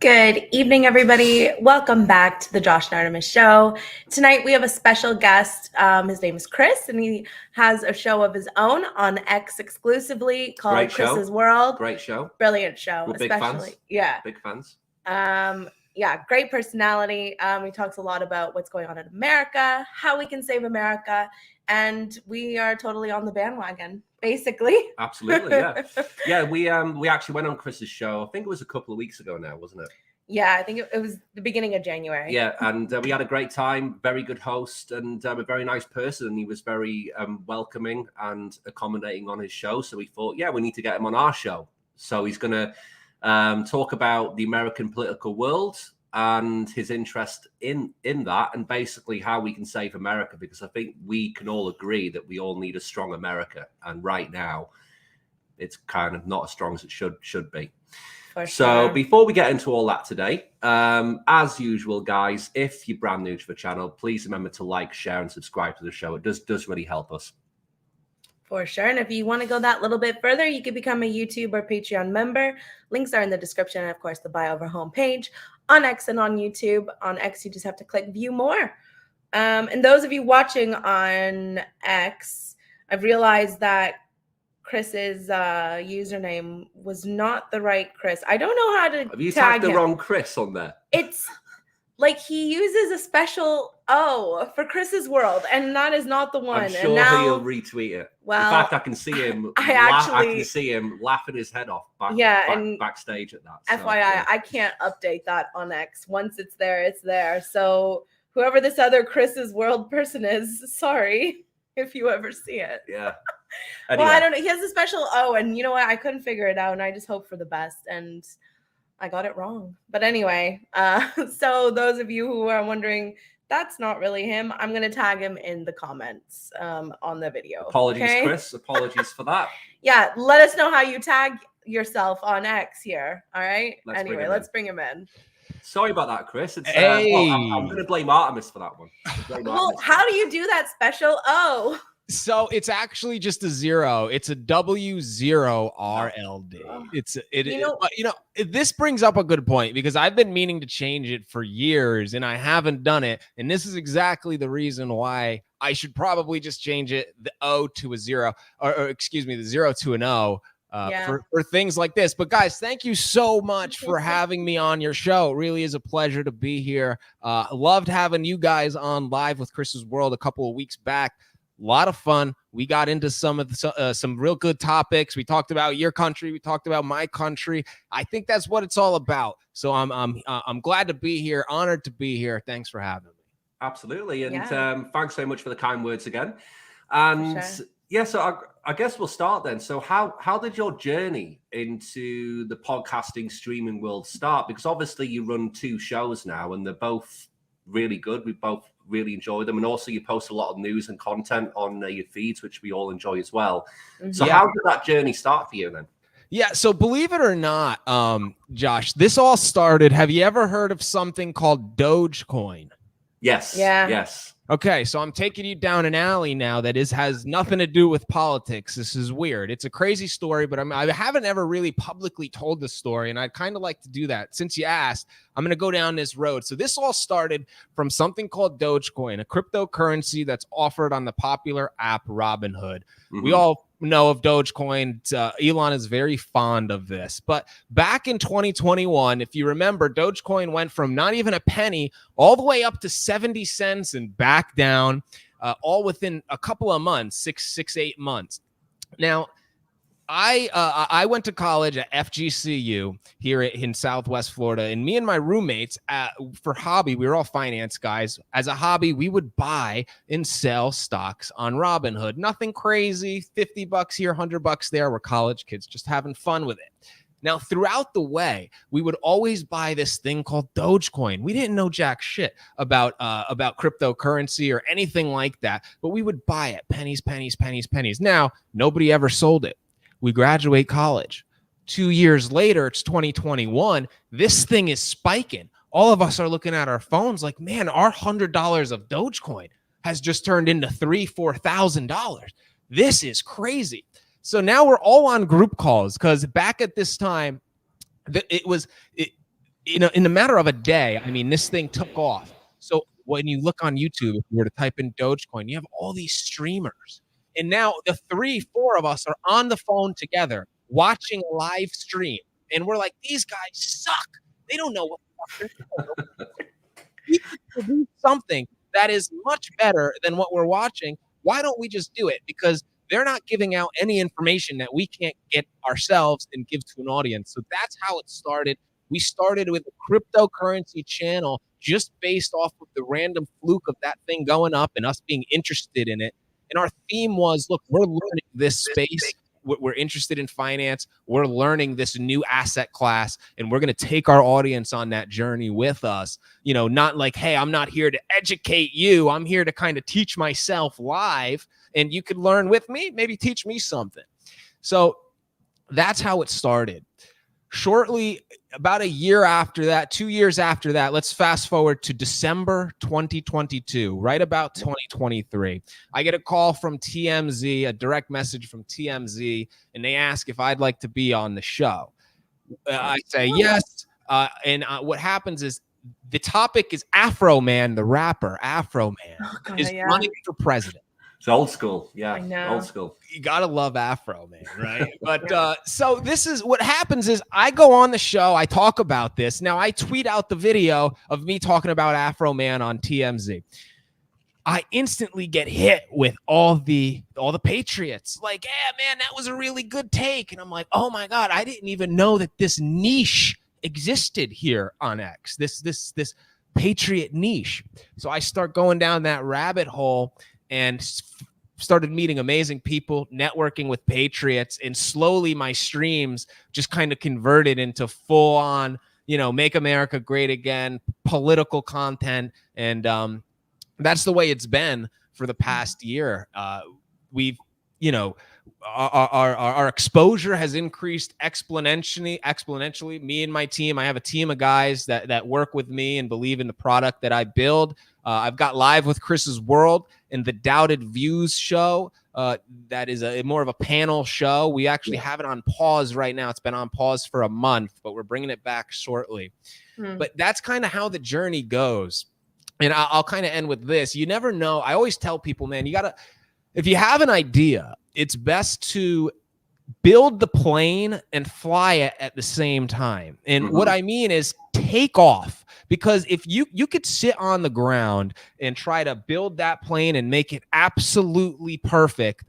Good evening, everybody. Welcome back to the Josh and Artemis Show. Tonight we have a special guest. His name is Chris, and he has a show of his own on X exclusively called Chris's World. Great show. Brilliant show. We're big fans. Yeah. Big fans. Yeah, great personality. He talks a lot about what's going on in America, how we can save America, and we are totally on the bandwagon, basically. Absolutely, yeah. Yeah, we actually went on Chris's show. I think it was a couple of weeks ago now, wasn't it? Yeah, I think it was the beginning of January. Yeah, and we had a great time. Very good host and a very nice person. He was very welcoming and accommodating on his show. So we thought, yeah, we need to get him on our show. So he's going to talk about the American political world and his interest in that, and basically how we can save America, because I think we can all agree that we all need a strong America, and right now it's kind of not as strong as it should be. So before we get into all that today, as usual, guys, if you're brand new to the channel, please remember to like, share, and subscribe to the show. It does really help us. For sure. And if you want to go that little bit further, you can become a YouTube or Patreon member. Links are in the description and, of course, the bio of our homepage on X and on YouTube. On X, you just have to click View More. And those of you watching on X, I've realized that Chris's username was not the right Chris. I don't know how to Have you tagged the wrong Chris on there? It's like he uses a special O for Chris's World, and that is not the one. I'm sure and now, he'll retweet it. Well, in fact, I can see him. I can see him laughing his head off backstage at that. FYI, yeah. I can't update that on X. Once it's there, it's there. So whoever this other Chris's World person is, sorry if you ever see it. Yeah. Anyway. Well, I don't know. He has a special O, and you know what? I couldn't figure it out, and I just hope for the best. And I got it wrong. But anyway, so those of you who are wondering, that's not really him, I'm going to tag him in the comments on the video. Apologies, okay? Chris. Apologies for that. Yeah, let us know how you tag yourself on X here. All right? Let's bring him in. Sorry about that, Chris. It's, hey. I'm going to blame Artemis for that one. Well, how do you do that special O? So it's actually just a 0. It's a W0RLD. This brings up a good point, because I've been meaning to change it for years and I haven't done it. And this is exactly the reason why I should probably just change it, the O to a 0, or excuse me, the 0 to an O. For things like this. But guys, thank you so much for having me on your show. It really is a pleasure to be here. Loved having you guys on live with Chris's World a couple of weeks back. A lot of fun. We got into some real good topics. We talked about your country. We talked about my country. I think that's what it's all about. So I'm glad to be here. Honored to be here. Thanks for having me. Absolutely. And thanks so much for the kind words again. And yeah, so I guess we'll start then. So how did your journey into the podcasting streaming world start? Because obviously you run 2 shows now, and they're both really good. We both really enjoy them, and also you post a lot of news and content on your feeds, which we all enjoy as well. So how did that journey start for you then? Yeah, so believe it or not, Josh, this all started, have you ever heard of something called Dogecoin? Yes. Yeah. Yes. Okay, so I'm taking you down an alley now that has nothing to do with politics. This is weird. It's a crazy story, but I haven't ever really publicly told the story, and I'd kind of like to do that. Since you asked, I'm going to go down this road. So this all started from something called Dogecoin, a cryptocurrency that's offered on the popular app Robinhood. Mm-hmm. We all know of Dogecoin. Elon is very fond of this. But back in 2021, if you remember, Dogecoin went from not even a penny all the way up to 70 cents and back down, all within a couple of months, 8 months. Now, I went to college at FGCU here in Southwest Florida, and me and my roommates, for hobby, we were all finance guys. As a hobby, we would buy and sell stocks on Robinhood. Nothing crazy, $50 here, $100 there. We're college kids just having fun with it. Now, throughout the way, we would always buy this thing called Dogecoin. We didn't know jack shit about cryptocurrency or anything like that, but we would buy it, pennies, pennies, pennies, pennies. Now, nobody ever sold it. We graduate college. 2 years later, it's 2021. This thing is spiking. All of us are looking at our phones like, man, our $100 of Dogecoin has just turned into $3,000-$4,000. This is crazy. So now we're all on group calls, because back at this time, it in a matter of a day, I mean, this thing took off. So when you look on YouTube, if you were to type in Dogecoin, you have all these streamers. And now the 3-4 of us are on the phone together watching a live stream. And we're like, these guys suck. They don't know what the fuck they're doing. We could produce something that is much better than what we're watching. Why don't we just do it? Because they're not giving out any information that we can't get ourselves and give to an audience. So that's how it started. We started with a cryptocurrency channel just based off of the random fluke of that thing going up and us being interested in it. And our theme was, look, we're learning this space. We're interested in finance. We're learning this new asset class, and we're going to take our audience on that journey with us. You know, not like, hey, I'm not here to educate you. I'm here to kind of teach myself live, and you could learn with me, maybe teach me something. So that's how it started. Shortly, about a year after that, 2 years after that, let's fast forward to December 2022, right about 2023. I get a call from TMZ, a direct message from TMZ, and they ask if I'd like to be on the show. I say yes. And what happens is the topic is Afro Man, the rapper, Afro Man, is running for president. It's old school. Yeah, I know. old school. You gotta love Afro Man, right? But so this is what happens is I go on the show, I talk about this. Now I tweet out the video of me talking about Afro Man on TMZ. I instantly get hit with all the patriots. Like, yeah, man, that was a really good take. And I'm like, oh my God, I didn't even know that this niche existed here on X. This patriot niche. So I start going down that rabbit hole and started meeting amazing people, networking with patriots, and slowly my streams just kind of converted into full on, you know, make America great again, political content. And that's the way it's been for the past year. We've, you know, our exposure has increased exponentially. Me and my team, I have a team of guys that work with me and believe in the product that I build. I've got Live with Chris's World and the Doubted Views show. That is more of a panel show. We actually have it on pause right now. It's been on pause for a month, but we're bringing it back shortly. But that's kind of how the journey goes. And I'll kind of end with this. You never know. I always tell people, man, if you have an idea, it's best to build the plane and fly it at the same time. And what I mean is take off. Because if you could sit on the ground and try to build that plane and make it absolutely perfect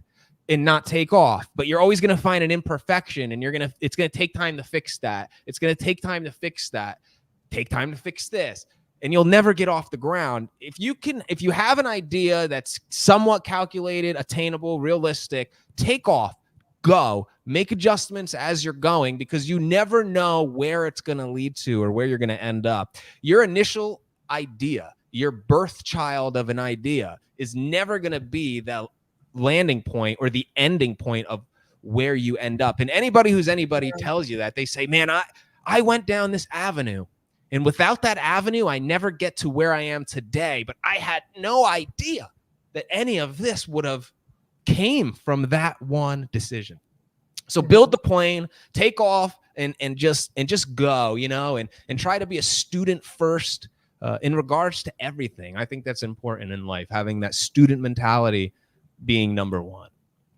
and not take off, but you're always going to find an imperfection, and it's going to take time to fix that. It's going to take time to fix that. Take time to fix this. And you'll never get off the ground. If you have an idea that's somewhat calculated, attainable, realistic, take off, go, make adjustments as you're going, because you never know where it's going to lead to or where you're going to end up. Your initial idea, your birth child of an idea, is never going to be the landing point or the ending point of where you end up. And anybody tells you that, they say, man, I went down this avenue, and without that avenue, I never get to where I am today. But I had no idea that any of this would have came from that one decision. So build the plane, take off, and just go, you know, and try to be a student first in regards to everything. I think that's important in life, having that student mentality being number one.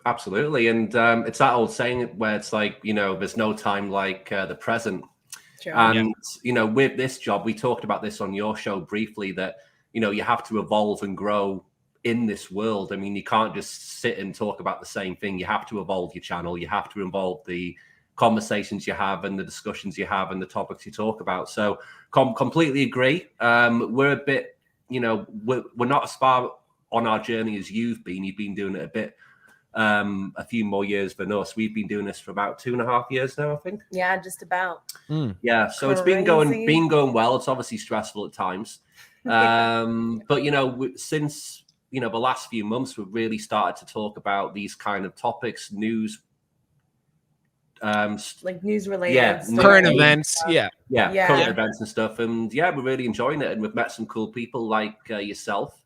Absolutely. And it's that old saying where it's like, you know, there's no time like the present. Sure. And, you know, with this job, we talked about this on your show briefly, that, you know, you have to evolve and grow in this world. I mean, you can't just sit and talk about the same thing. You have to evolve your channel. You have to evolve the conversations you have and the discussions you have and the topics you talk about. So completely agree. We're a bit, you know, we're not as far on our journey as you've been. You've been doing it a bit, a few more years than us. We've been doing this for about 2.5 years now, I think. Yeah, just about. Yeah, so it's been going well. It's obviously stressful at times. But, you know, since, you know, the last few months, we've really started to talk about these kind of topics, news, like news related, current events, current events and stuff. And yeah, we're really enjoying it, and we've met some cool people like yourself,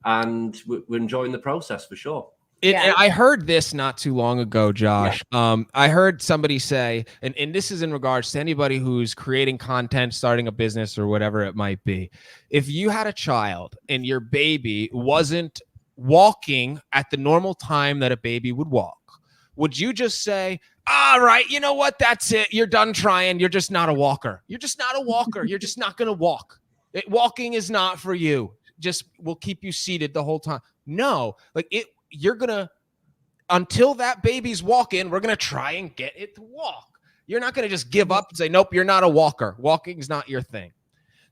and we're enjoying the process for sure. Yeah. I heard this not too long ago, Josh. I heard somebody say, and this is in regards to anybody who's creating content, starting a business or whatever it might be. If you had a child and your baby wasn't walking at the normal time that a baby would walk, would you just say, all right, you know what? That's it. You're done trying. You're just not a walker. You're just not a walker. You're just not going to walk. Walking is not for you. Just will keep you seated the whole time. No, like it. You're going to, until that baby's walking, we're going to try and get it to walk. You're not going to just give up and say, nope, you're not a walker. Walking is not your thing.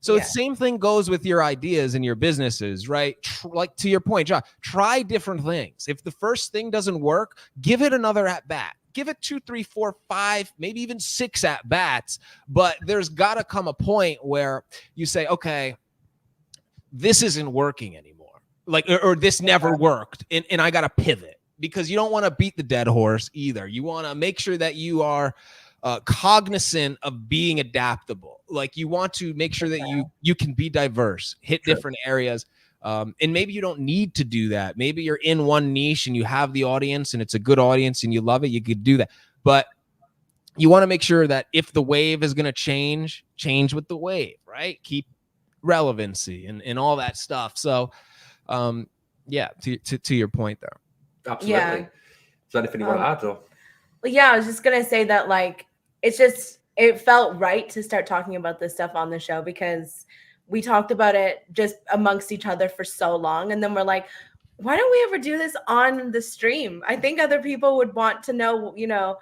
So the same thing goes with your ideas and your businesses, right? Like to your point, John, try different things. If the first thing doesn't work, give it another at bat. Give it 2, 3, 4, 5, maybe even 6 at bats. But there's got to come a point where you say, okay, this isn't working anymore. Like, or this never worked, and I got to pivot, because you don't want to beat the dead horse either. You want to make sure that you are cognizant of being adaptable. Like you want to make sure that you can be diverse, hit different areas. And maybe you don't need to do that. Maybe you're in one niche and you have the audience and it's a good audience and you love it. You could do that. But you want to make sure that if the wave is going to change with the wave, right? Keep relevancy and all that stuff. So, yeah, to your point there. Absolutely. Yeah. Is there anything you want to add? Or? Well, yeah, I was just going to say that, like, it felt right to start talking about this stuff on the show, because we talked about it just amongst each other for so long. And then we're like, why don't we ever do this on the stream? I think other people would want to know, you know,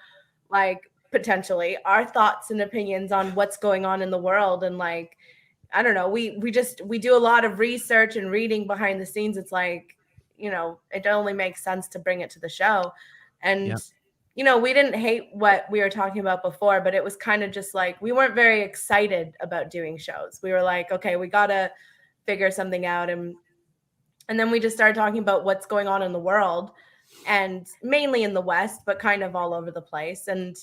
like potentially our thoughts and opinions on what's going on in the world. And like, I don't know, we do a lot of research and reading behind the scenes. It's like, you know, it only makes sense to bring it to the show. And, you know, we didn't hate what we were talking about before, but it was kind of just like, we weren't very excited about doing shows. We were like, okay, we got to figure something out. And then we just started talking about what's going on in the world, and mainly in the West, but kind of all over the place. And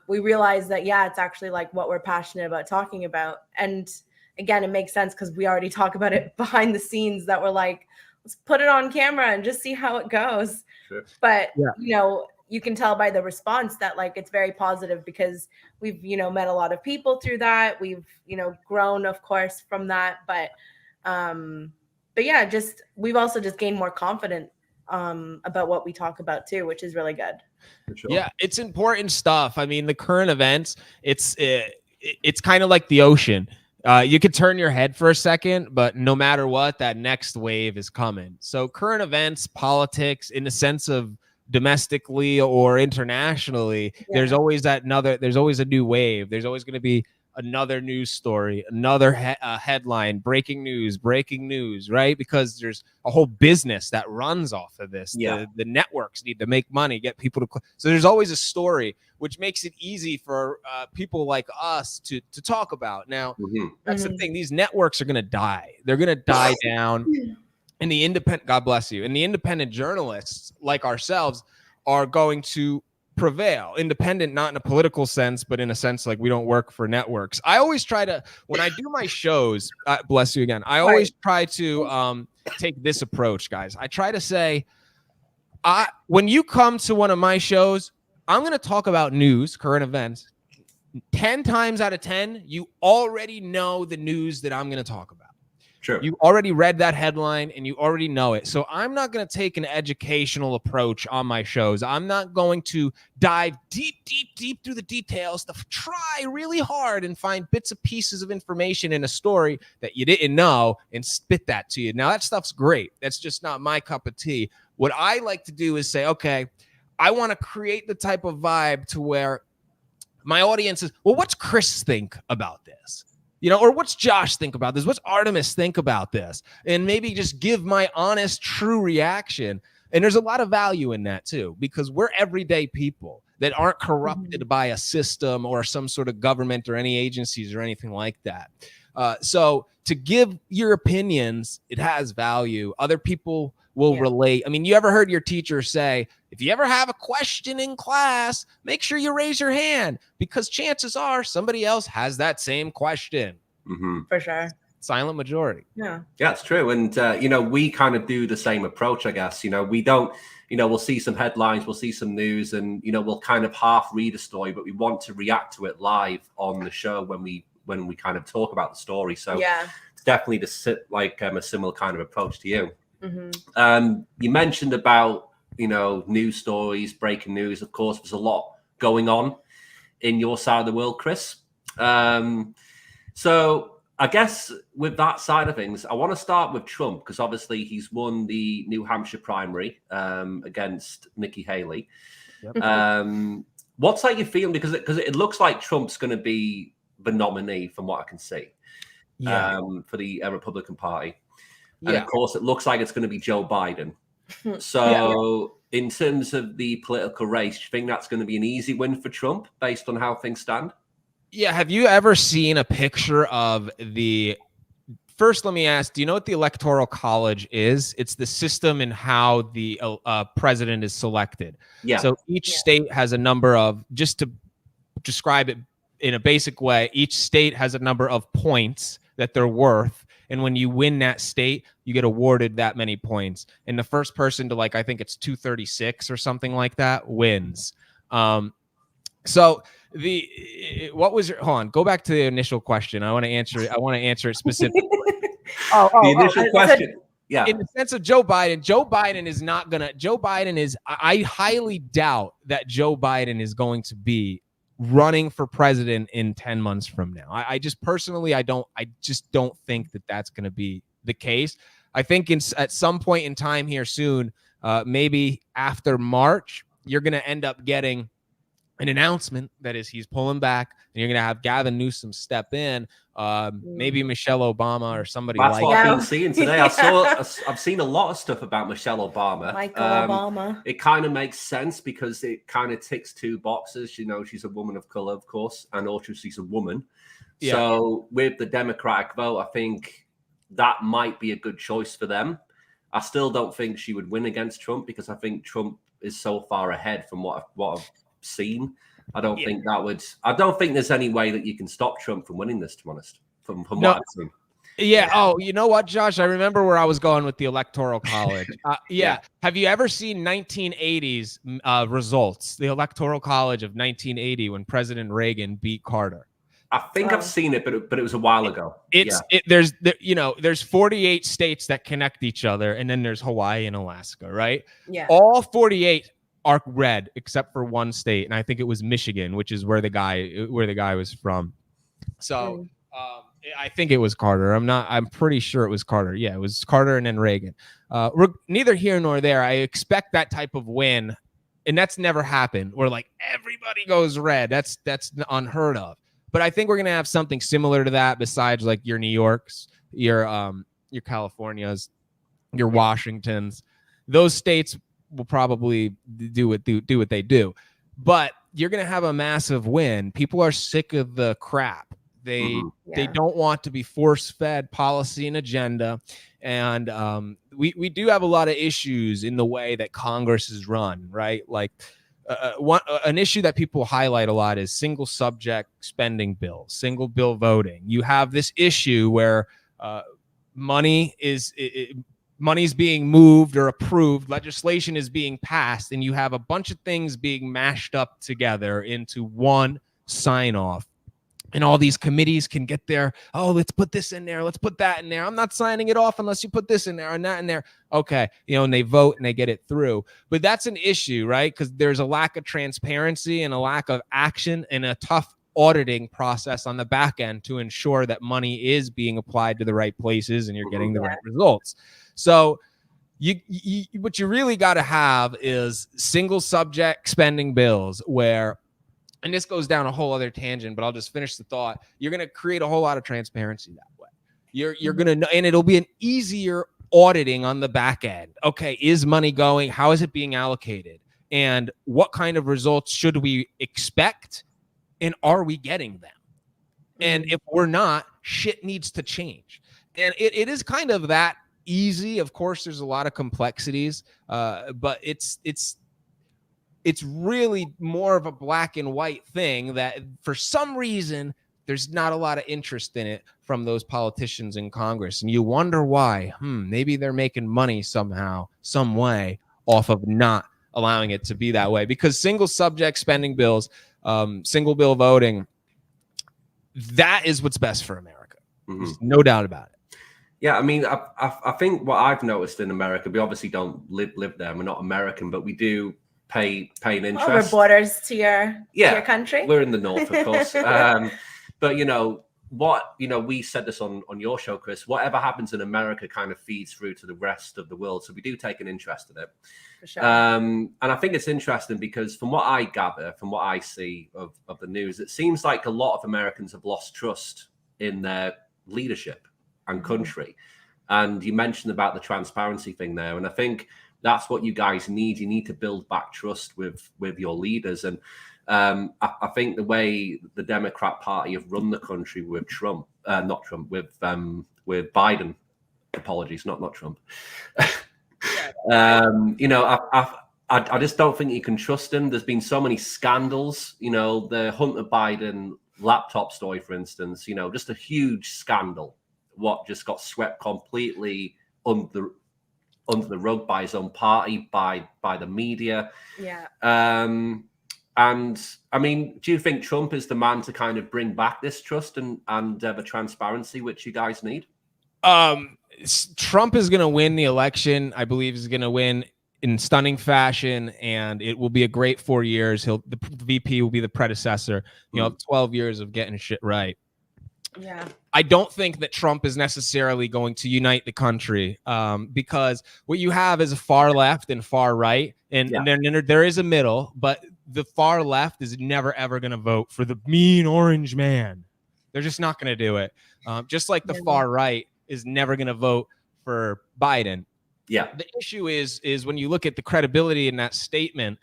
we realized that, yeah, it's actually like what we're passionate about talking about. And again, it makes sense because we already talk about it behind the scenes, that we're like, let's put it on camera and just see how it goes. Sure. But, you know, you can tell by the response that like it's very positive, because we've, you know, met a lot of people through that. We've, you know, grown, of course, from that. But yeah, we've also just gained more confident about what we talk about too, which is really good. Sure. Yeah, it's important stuff. I mean, the current events, it's kind of like the ocean. You could turn your head for a second, but no matter what, that next wave is coming. So current events, politics, in the sense of domestically or internationally, there's always a new wave. There's always going to be another news story, another headline, breaking news, right? Because there's a whole business that runs off of this. The networks need to make money, get people to so there's always a story, which makes it easy for people like us to talk about. Now, that's the thing. These networks are going to die. They're going to die down. And the independent, God bless you, and the independent journalists like ourselves are going to prevail. Independent, not in a political sense, but in a sense like we don't work for networks. I always try to, when I do my shows, bless you again, I always try to take this approach, guys. I try to say, when you come to one of my shows, I'm going to talk about news, current events. 10 times out of 10, you already know the news that I'm going to talk about. Sure. You already read that headline and you already know it. So I'm not going to take an educational approach on my shows. I'm not going to dive deep through the details to try really hard and find bits and pieces of information in a story that you didn't know and spit that to you. Now, that stuff's great. That's just not my cup of tea. What I like to do is say, okay, I want to create the type of vibe to where my audience is, well, what's Chris think about this? You know, or what's Josh think about this? What's Artemis think about this? And maybe just give my honest, true reaction. And there's a lot of value in that too, because we're everyday people that aren't corrupted by a system or some sort of government or any agencies or anything like that. So to give your opinions, it has value. Other people will relate. I mean, you ever heard your teacher say, if you ever have a question in class, make sure you raise your hand, because chances are somebody else has that same question. For sure. silent majority. Yeah. Yeah, it's true. And, we kind of do the same approach, I guess. We don't, we'll see some headlines, we'll see some news, and, we'll kind of half read a story, but we want to react to it live on the show when we kind of talk about the story. So Yeah. it's definitely a similar kind of approach to you. Mm-hmm. You mentioned about, news stories, breaking news. Of course, there's a lot going on in your side of the world, Chris. So I guess with that side of things, I want to start with Trump, because obviously he's won the New Hampshire primary against Nikki Haley. Yep. What's like your feeling? Because it looks like Trump's going to be the nominee from what I can see for the Republican Party. And of course, it looks like it's going to be Joe Biden. So in terms of the political race, do you think that's going to be an easy win for Trump based on how things stand? Yeah. Have you ever seen a picture of the first? Let me ask, do you know what the Electoral College is? It's the system in how the president is selected. Yeah. So each state has a number of, just to describe it in a basic way, each state has a number of points that they're worth. And when you win that state, you get awarded that many points. And the first person to, I think it's 236 or something like that, wins. So what was your, hold on, go back to the initial question. I want to answer it specifically. The initial question. Yeah. In the sense of Joe Biden is I highly doubt that Joe Biden is going to be running for president in 10 months from now. I just personally, I just don't think that that's going to be the case. I think at some point in time here soon, maybe after March, you're going to end up getting an announcement that is he's pulling back, and you're going to have Gavin Newsom step in, maybe Michelle Obama or somebody That's like what that. I've been seeing today. I've seen a lot of stuff about Michelle Obama. Michael Obama. It kind of makes sense because it kind of ticks two boxes. She's a woman of color, of course, and also she's a woman. Yeah. So with the Democratic vote, I think that might be a good choice for them. I still don't think she would win against Trump because I think Trump is so far ahead from what I've seen. I don't think there's any way that you can stop Trump from winning this, to be honest, from what I've seen. Yeah. Oh, you know what, Josh? I remember where I was going with the Electoral College. Yeah. Have you ever seen 1980s results? The Electoral College of 1980 when President Reagan beat Carter. I think I've seen it, but it was a while ago. There's 48 states that connect each other, and then there's Hawaii and Alaska, right? Yeah. All 48 are red except for one state, and I think it was Michigan, which is where the guy was from. So I think it was Carter. I'm pretty sure it was Carter. Yeah, it was Carter and then Reagan. Neither here nor there. I expect that type of win, and that's never happened where everybody goes red. That's unheard of. But I think we're gonna have something similar to that. Besides your New Yorks, your Californias, your Washingtons, those states will probably do what they do, but you're going to have a massive win. People are sick of the crap. They don't want to be force-fed policy and agenda. And we do have a lot of issues in the way that Congress is run, right? An issue that people highlight a lot is single subject spending bills, single bill voting. You have this issue where money's being moved or approved, legislation is being passed, and you have a bunch of things being mashed up together into one sign off. And all these committees can get there. Oh, let's put this in there. Let's put that in there. I'm not signing it off unless you put this in there and that in there. Okay. And they vote and they get it through. But that's an issue, right? Because there's a lack of transparency and a lack of action and a tough auditing process on the back end to ensure that money is being applied to the right places and you're getting the right results. So what you really got to have is single subject spending bills where, and this goes down a whole other tangent, but I'll just finish the thought. You're going to create a whole lot of transparency that way. You're going to know, and it'll be an easier auditing on the back end. Okay, is money going? How is it being allocated? And what kind of results should we expect? And are we getting them? And if we're not, shit needs to change. And it is kind of that easy. Of course, there's a lot of complexities, but it's really more of a black and white thing that for some reason there's not a lot of interest in it from those politicians in Congress. And you wonder why. Maybe they're making money somehow, some way off of not allowing it to be that way. Because single subject spending bills, single bill voting, that is what's best for America. There's no doubt about it. Yeah, I mean, I think what I've noticed in America, we obviously don't live there. We're not American, but we do pay an interest. Over borders to your country. We're in the north, of course. But we said this on your show, Chris. Whatever happens in America kind of feeds through to the rest of the world. So we do take an interest in it. For sure. And I think it's interesting because from what I gather, from what I see of the news, it seems like a lot of Americans have lost trust in their leadership and country. And you mentioned about the transparency thing there. And I think that's what you guys need. You need to build back trust with your leaders. And I think the way the Democrat Party have run the country with with Biden, apologies, not Trump. I just don't think you can trust him. There's been so many scandals, the Hunter Biden laptop story, for instance, just a huge scandal, what just got swept completely under the rug by his own party, by the media. Yeah. And I mean, do you think Trump is the man to kind of bring back this trust and the transparency which you guys need? Trump is going to win the election. I believe he's going to win in stunning fashion, and it will be a great 4 years. The VP will be the predecessor. 12 years of getting shit right. Yeah. I don't think that Trump is necessarily going to unite the country, because what you have is a far left and far right, and then there is a middle, but the far left is never, ever going to vote for the mean orange man. They're just not going to do it. Just like the far right is never going to vote for Biden. Yeah. The issue is when you look at the credibility in that statement,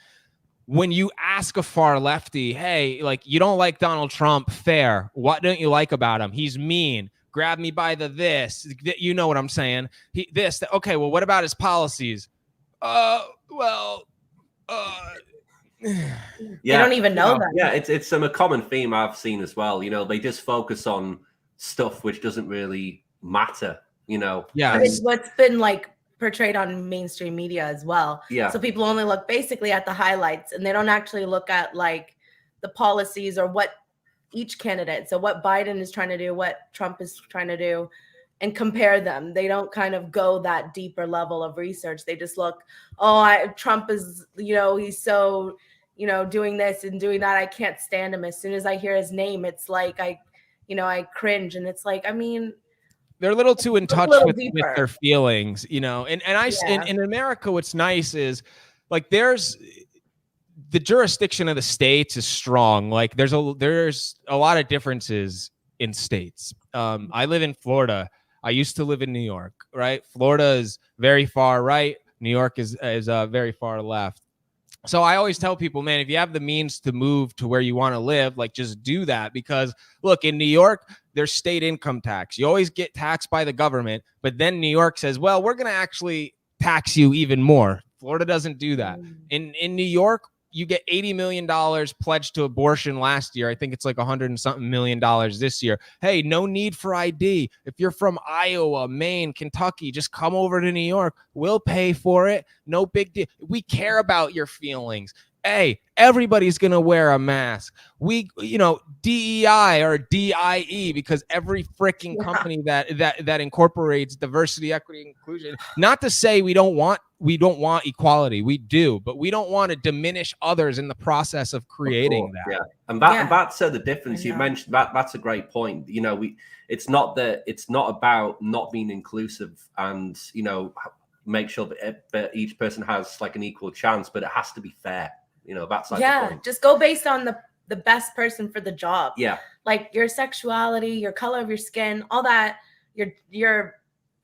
when you ask a far lefty, hey, like, you don't like Donald Trump, fair. What don't you like about him? He's mean. Grab me by the this. You know what I'm saying? Okay, well, what about his policies? They don't even know that. Yeah, it's a common theme I've seen as well. They just focus on stuff which doesn't really matter. Yeah, it's what's been like portrayed on mainstream media as well. Yeah. So people only look basically at the highlights, and they don't actually look at like the policies or what each candidate. So what Biden is trying to do, what Trump is trying to do, and compare them. They don't kind of go that deeper level of research. They just look, Trump is, he's so, doing this and doing that. I can't stand him. As soon as I hear his name, it's like I cringe. And it's like, I mean, they're a little too in touch with their feelings, in America, what's nice is like there's the jurisdiction of the states is strong. Like there's a lot of differences in states. I live in Florida. I used to live in New York, right? Florida is very far right. New York is very far left. So I always tell people, man, if you have the means to move to where you want to live, like just do that. Because look, in New York, there's state income tax. You always get taxed by the government, but then New York says, well, we're going to actually tax you even more. Florida doesn't do that. In New York, you get $80 million pledged to abortion last year. I think it's like $100 and something million this year. Hey, no need for ID. If you're from Iowa, Maine, Kentucky, just come over to New York. We'll pay for it. No big deal. We care about your feelings. Hey, everybody's going to wear a mask. DEI or DIE, because every freaking company that incorporates diversity, equity, inclusion, not to say we don't want equality. We do, but we don't want to diminish others in the process of creating that. Yeah. And that's the difference you mentioned. That's a great point. It's not about not being inclusive and, make sure that each person has like an equal chance, but it has to be fair. That's like the point. Just go based on the best person for the job. Yeah. Like your sexuality, your color of your skin, all that, your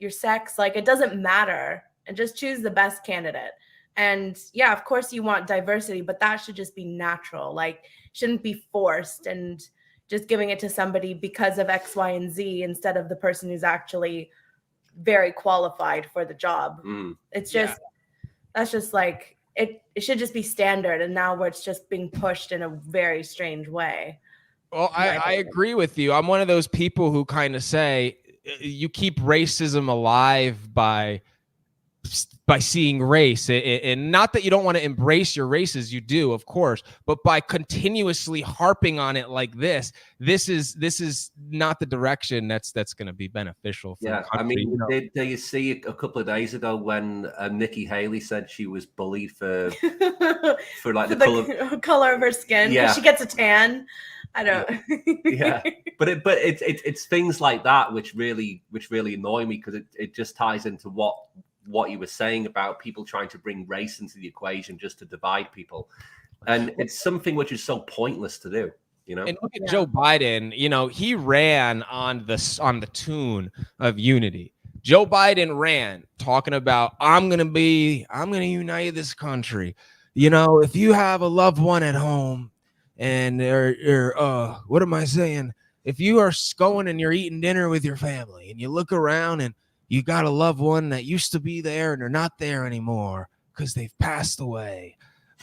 sex, like it doesn't matter. And just choose the best candidate. And yeah, of course you want diversity, but that should just be natural. Like shouldn't be forced and just giving it to somebody because of X, Y, and Z instead of the person who's actually very qualified for the job. It's just, that's just like, it should just be standard. And now it's just being pushed in a very strange way. Well, I agree with you. I'm one of those people who kind of say you keep racism alive by seeing race, and not that you don't want to embrace your races, you do, of course, but by continuously harping on it like this is not the direction that's going to be beneficial for the country. I mean, did you see a couple of days ago when Nikki Haley said she was bullied for like the color of her skin? Yeah, she gets a tan. I don't. Yeah, but it's things like that which really annoy me, because it just ties into what you were saying about people trying to bring race into the equation just to divide people, and it's something which is so pointless to do. And look at Joe Biden. He ran on the tune of unity. Joe Biden ran talking about, I'm gonna unite this country. If you have a loved one at home and what am I saying? If you are going and you're eating dinner with your family and you look around and you got a loved one that used to be there and they're not there anymore because they've passed away,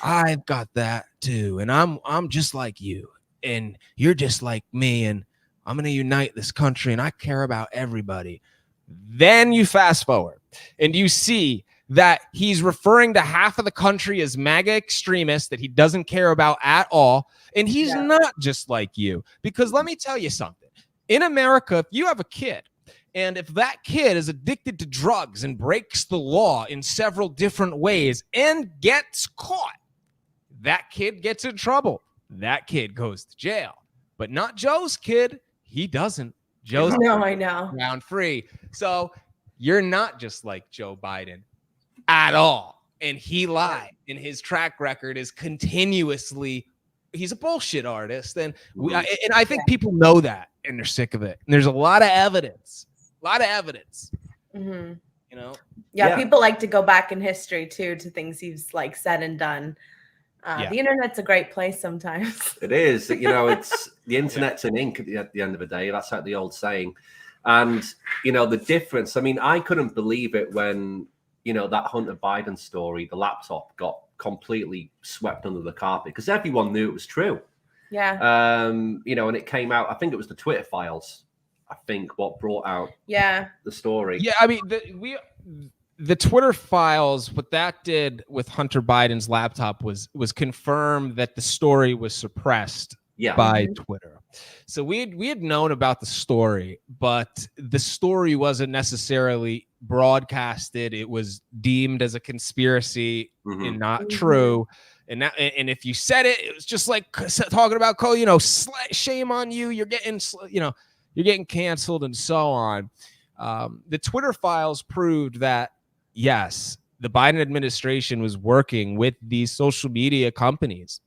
I've got that too, and I'm just like you, and you're just like me, and I'm going to unite this country, and I care about everybody. Then you fast forward and you see that he's referring to half of the country as MAGA extremists that he doesn't care about at all. And he's not just like you, because let me tell you something. In America, if you have a kid, and if that kid is addicted to drugs and breaks the law in several different ways and gets caught, that kid gets in trouble. That kid goes to jail. But not Joe's kid. He doesn't. Joe's I know. Round free. So you're not just like Joe Biden at all. And he lied. And his track record is continuously, he's a bullshit artist. And I think people know that, and they're sick of it. And there's a lot of evidence. Mm-hmm. People like to go back in history too to things he's like said and done. The internet's a great place sometimes. It is. It's the internet's an ink at the end of the day. That's like the old saying. And the difference, I mean, I couldn't believe it when that Hunter Biden story, the laptop, got completely swept under the carpet, because everyone knew it was true. And it came out, I think it was the Twitter files, what brought out the story. I mean, the Twitter files, what that did with Hunter Biden's laptop was confirm that the story was suppressed by Twitter. So we had known about the story, but the story wasn't necessarily broadcasted. It was deemed as a conspiracy and not true. And if you said it, it was just like talking about, shame on you. You're getting canceled and so on. The Twitter files proved that, yes, the Biden administration was working with these social media companies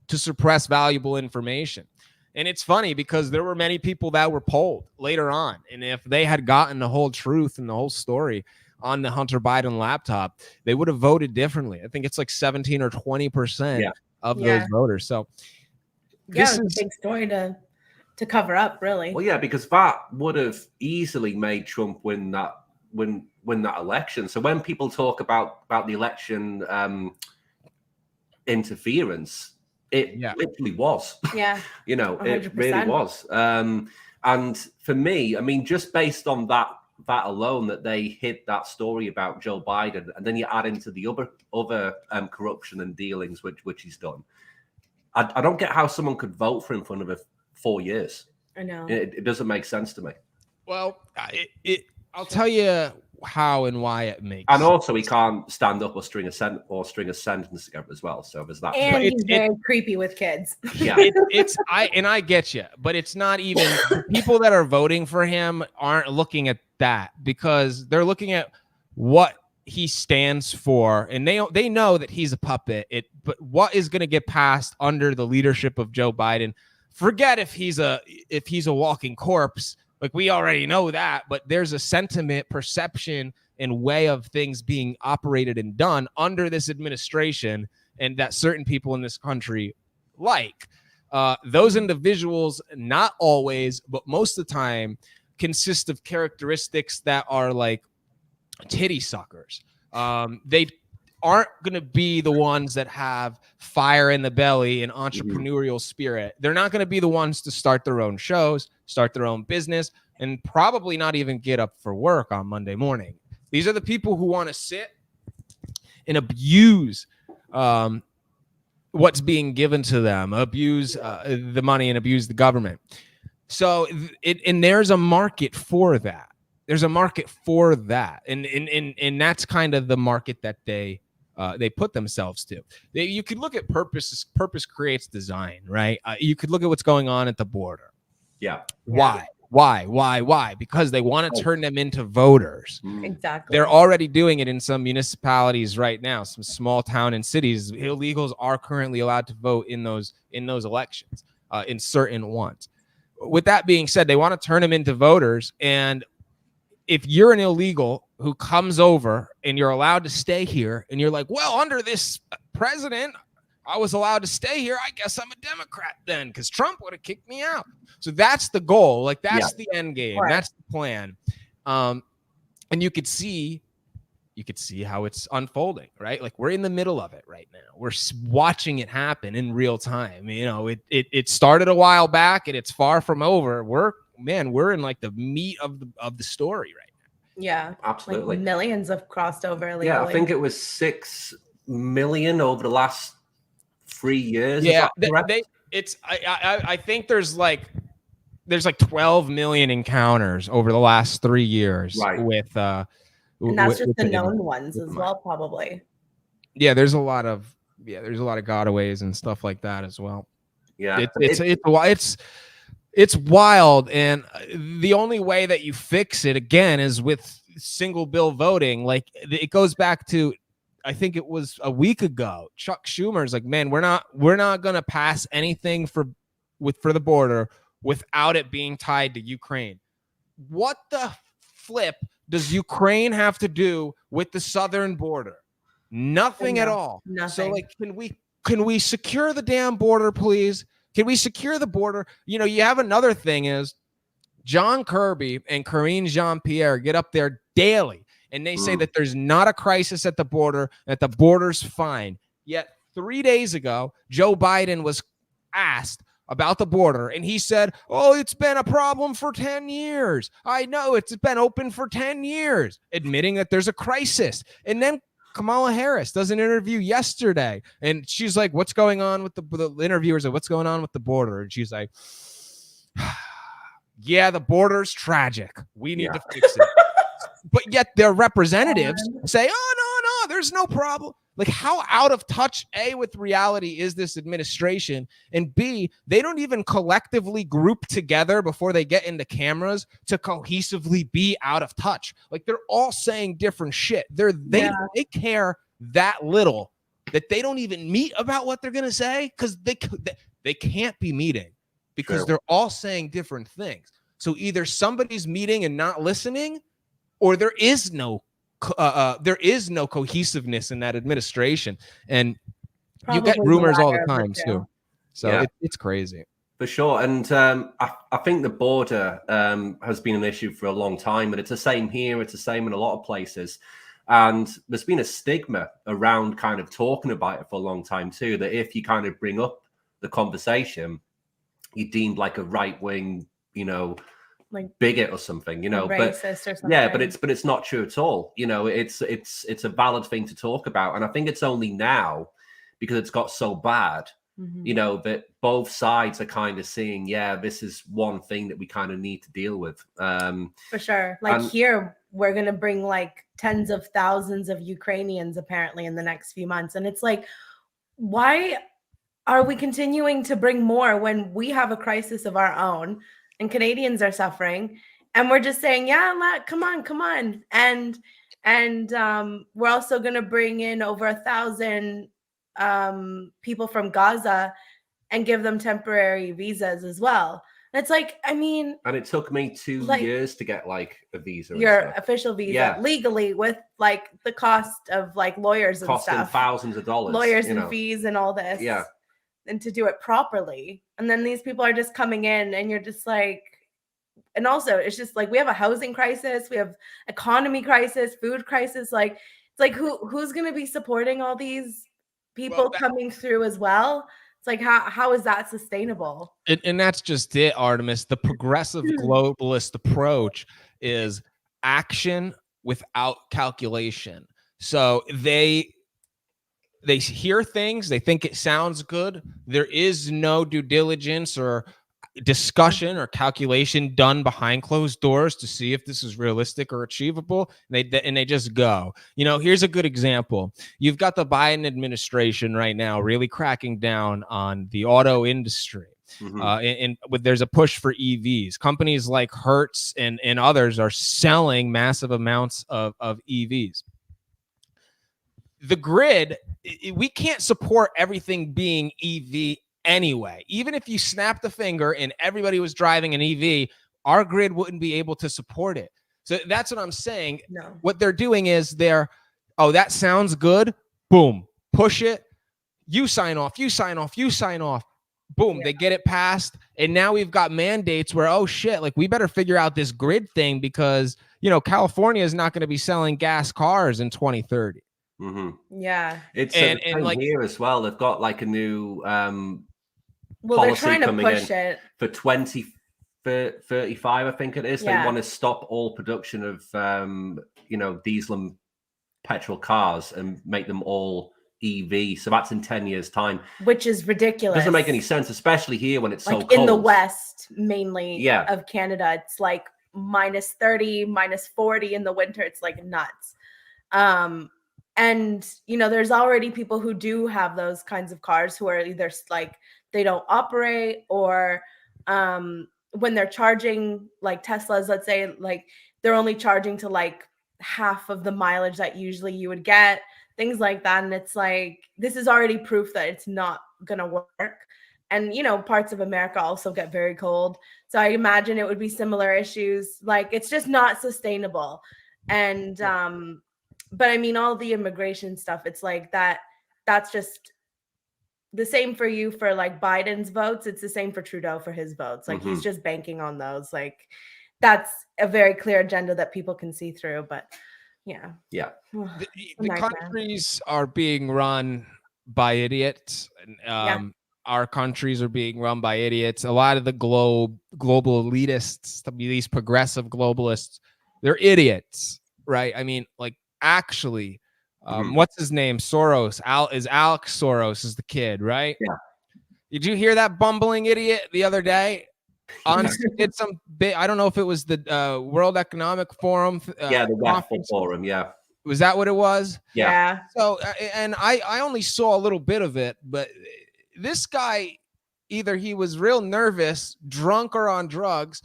to suppress valuable information. And it's funny because there were many people that were polled later on. And if they had gotten the whole truth and the whole story on the Hunter Biden laptop, they would have voted differently. I think it's like 17 or 20% of those voters. So this is a big story to cover up, really. Well, because that would have easily made Trump win that election. So when people talk about the election interference, it literally was. It really was. And for me, I mean, just based on that alone, that they hid that story about Joe Biden, and then you add into the other corruption and dealings which he's done. I don't get how someone could vote for him for another 4 years. I know. It doesn't make sense to me. Well, I'll tell you how and why it makes. And also, he can't stand up or string a sentence together as well. So there's that. And he's very creepy with kids. Yeah, I get you, but it's not even people that are voting for him aren't looking at that, because they're looking at what he stands for, and they know that he's a puppet. But what is going to get passed under the leadership of Joe Biden? Forget if he's a walking corpse. Like, we already know that, but there's a sentiment, perception, and way of things being operated and done under this administration, and that certain people in this country like. Those individuals, not always, but most of the time, consist of characteristics that are like titty suckers. aren't going to be the ones that have fire in the belly and entrepreneurial spirit. They're not going to be the ones to start their own shows, start their own business, and probably not even get up for work on Monday morning. These are the people who want to sit and abuse what's being given to them, abuse the money and abuse the government. So and there's a market for that. There's a market for that. And that's kind of the market that they put themselves to. You could look at purpose creates design, right? You could look at what's going on at the border. Yeah. Why? Because they want to turn them into voters. Exactly. They're already doing it in some municipalities right now, some small town and cities. Illegals are currently allowed to vote in those elections, in certain ones. With that being said, they want to turn them into voters. And if you're an illegal who comes over and you're allowed to stay here and you're like, well, under this president, I was allowed to stay here. I guess I'm a Democrat then, because Trump would have kicked me out. So that's the goal. Like, that's the end game. Right. That's the plan. And you could see how it's unfolding, right? Like, we're in the middle of it right now. We're watching it happen in real time. You know, it started a while back and it's far from over. We're in like the meat of the story right now. Yeah, absolutely. Like millions have crossed over illegally. Yeah, I think it was 6 million over the last 3 years. Yeah, I think there's like 12 million encounters over the last 3 years, right? With and that's just the known ones as well, probably. Yeah, there's a lot of gotaways and stuff like that as well. Yeah, it's wild, and the only way that you fix it again is with single bill voting. Like, it goes back to, I think it was a week ago, Chuck Schumer's like, man, we're not gonna pass anything for the border without it being tied to Ukraine. What the flip does Ukraine have to do with the southern border? Nothing at all. Nothing. So, like, can we secure the damn border, please? Can we secure the border? You know, you have another thing is John Kirby and Karine Jean-Pierre get up there daily and they say that there's not a crisis at the border, that the border's fine. Yet 3 days ago, Joe Biden was asked about the border, and he said, oh, it's been a problem for 10 years. I know it's been open for 10 years, admitting that there's a crisis. And then Kamala Harris does an interview yesterday, and she's like, what's going on with the interviewers? Like, what's going on with the border? And she's like, yeah, the border's tragic. We need to fix it. But yet their representatives say, oh, no, there's no problem. Like, how out of touch, A, with reality is this administration? And B, they don't even collectively group together before they get into cameras to cohesively be out of touch. Like, they're all saying different shit. They care that little that they don't even meet about what they're going to say, because they can't be meeting because they're all saying different things. So either somebody's meeting and not listening, or there is no cohesiveness in that administration, and you get rumors all the time too. So it's crazy for sure. And I think the border has been an issue for a long time, and it's the same here. It's the same in a lot of places. And there's been a stigma around kind of talking about it for a long time too, that if you kind of bring up the conversation, you're deemed like a right-wing, like bigot or something, racist or something. Yeah, but it's not true at all. It's a valid thing to talk about. And I think it's only now, because it's got so bad, that both sides are kind of seeing, this is one thing that we kind of need to deal with. For sure. Here, we're going to bring like tens of thousands of Ukrainians apparently in the next few months. And it's like, why are we continuing to bring more when we have a crisis of our own? And Canadians are suffering, and we're just saying, come on. And we're also going to bring in over 1,000 people from Gaza and give them temporary visas as well. And it's like, and it took me 2 years to get like a visa. Your official visa legally, with like the cost of like lawyers and costing stuff. thousands of dollars. Lawyers and fees and all this. Yeah. And to do it properly. And then these people are just coming in, and you're just like, and also it's just like, we have a housing crisis, we have economy crisis, food crisis. Like, it's like who's going to be supporting all these people Well, coming through as well? It's like how is that sustainable? And that's just it, Artemis. The progressive globalist approach is action without calculation. So they hear things, they think it sounds good. There is no due diligence or discussion or calculation done behind closed doors to see if this is realistic or achievable. And they just go. You know, here's a good example. You've got the Biden administration right now really cracking down on the auto industry. And there's a push for EVs. Companies like Hertz and others are selling massive amounts of EVs. The grid, we can't support everything being EV anyway. Even if you snapped the finger and everybody was driving an EV, our grid wouldn't be able to support it. So that's what I'm saying. No. What they're doing is that sounds good. Boom, push it. You sign off, you sign off, you sign off. Boom, they get it passed. And now we've got mandates where, oh shit, like we better figure out this grid thing because, you know, California is not going to be selling gas cars in 2030. Yeah. It's and like here as well. They've got like a new they're trying to push it for 2035, I think it is. They want to stop all production of you know, diesel and petrol cars and make them all EV. So that's in 10 years time, which is ridiculous. Doesn't make any sense, especially here when it's like so cold in the west mainly of Canada. It's like -30, -40 in the winter. It's like nuts. And you know, there's already people who do have those kinds of cars who are either like they don't operate, or when they're charging, like Teslas, let's say, like they're only charging to like half of the mileage that usually you would get, things like that. And it's like, this is already proof that it's not gonna work. And you know, parts of America also get very cold, so I imagine it would be similar issues. Like it's just not sustainable. And but I mean, all the immigration stuff, it's like that's just the same for you for like Biden's votes. It's the same for Trudeau for his votes. Like he's just banking on those. Like that's a very clear agenda that people can see through. But yeah. The countries are being run by idiots. Our countries are being run by idiots. A lot of the global elitists, these progressive globalists, they're idiots, right? I mean, like, actually, what's his name? Soros. Alex Soros is the kid, right? Yeah. Did you hear that bumbling idiot the other day? Did some big, I don't know if it was the World Economic Forum. The World Forum. Yeah. Was that what it was? Yeah. So, and I only saw a little bit of it, but this guy, either he was real nervous, drunk, or on drugs,